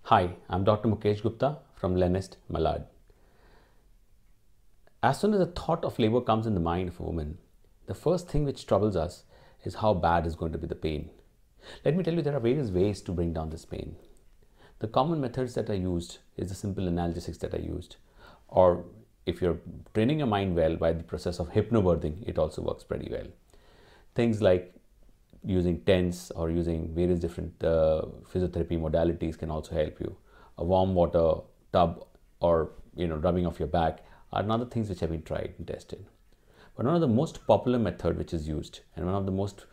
Hi, I'm Dr. Mukesh Gupta from Lenest, Malad. As soon as the thought of labor comes in the mind of a woman, the first thing which troubles us is how bad is going to be the pain. Let me tell you, there are various ways to bring down this pain. The common methods that are used is the simple analgesics that are used, or if you're training your mind well by the process of hypnobirthing, it also works pretty well. Things like using TENS or using various different physiotherapy modalities can also help you. A warm water tub or rubbing off your back are another things which have been tried and tested. But one of the most popular method which is used, and one of the most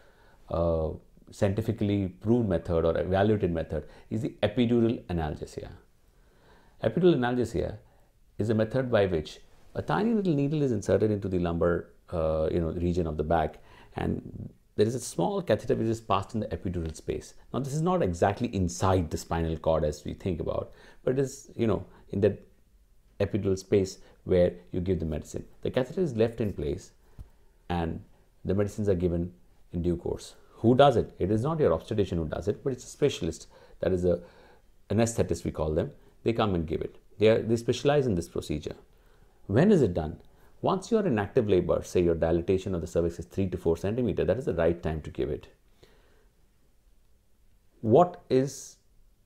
scientifically proved method or evaluated method, is the epidural analgesia. Epidural analgesia is a method by which a tiny little needle is inserted into the lumbar region of the back, and there is a small catheter which is passed in the epidural space. Now, this is not exactly inside the spinal cord as we think about, but it is, in that epidural space where you give the medicine. The catheter is left in place and the medicines are given in due course. Who does it? It is not your obstetrician who does it, but it's a specialist. That is an anesthetist, we call them. They come and give it. They specialize in this procedure. When is it done? Once you are in active labor, say your dilatation of the cervix is 3 to 4 centimeters, that is the right time to give it. What is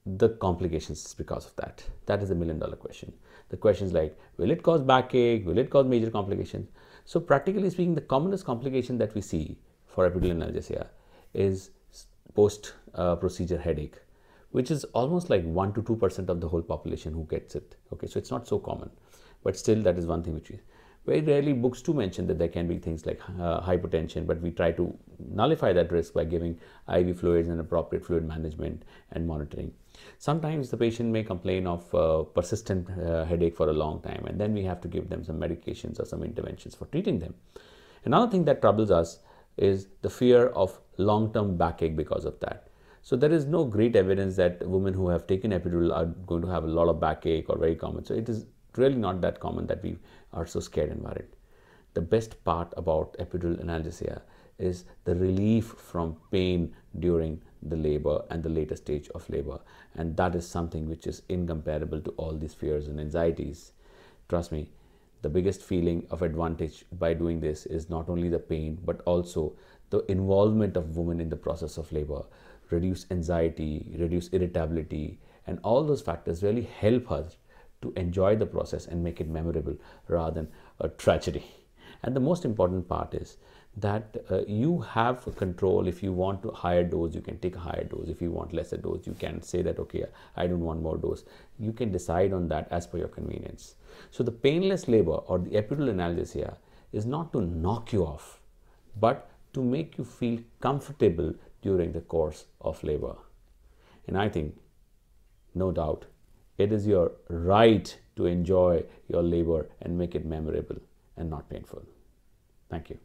the complications because of that? That is the million-dollar question. The question is like, will it cause backache? Will it cause major complications? So practically speaking, the commonest complication that we see for epidural analgesia is post-procedure headache, which is almost like 1 to 2% of the whole population who gets it. Okay, so it's not so common, but still that is one thing which we very rarely books do mention that there can be things like hypertension, but we try to nullify that risk by giving IV fluids and appropriate fluid management and monitoring. Sometimes the patient may complain of persistent headache for a long time, and then we have to give them some medications or some interventions for treating them. Another thing that troubles us is the fear of long-term backache because of that. So there is no great evidence that women who have taken epidural are going to have a lot of backache or very common. So it is really not that common that we are so scared and worried. The best part about epidural analgesia is the relief from pain during the labor and the later stage of labor, and that is something which is incomparable to all these fears and anxieties. Trust me, the biggest feeling of advantage by doing this is not only the pain but also the involvement of women in the process of labor. Reduce anxiety, reduce irritability, and all those factors really help us to enjoy the process and make it memorable rather than a tragedy. And the most important part is that you have control. If you want to higher dose, you can take a higher dose. If you want lesser dose, you can say that, okay, I don't want more dose. You can decide on that as per your convenience. So the painless labor or the epidural analgesia is not to knock you off, but to make you feel comfortable during the course of labor. And I think, no doubt, it is your right to enjoy your labor and make it memorable and not painful. Thank you.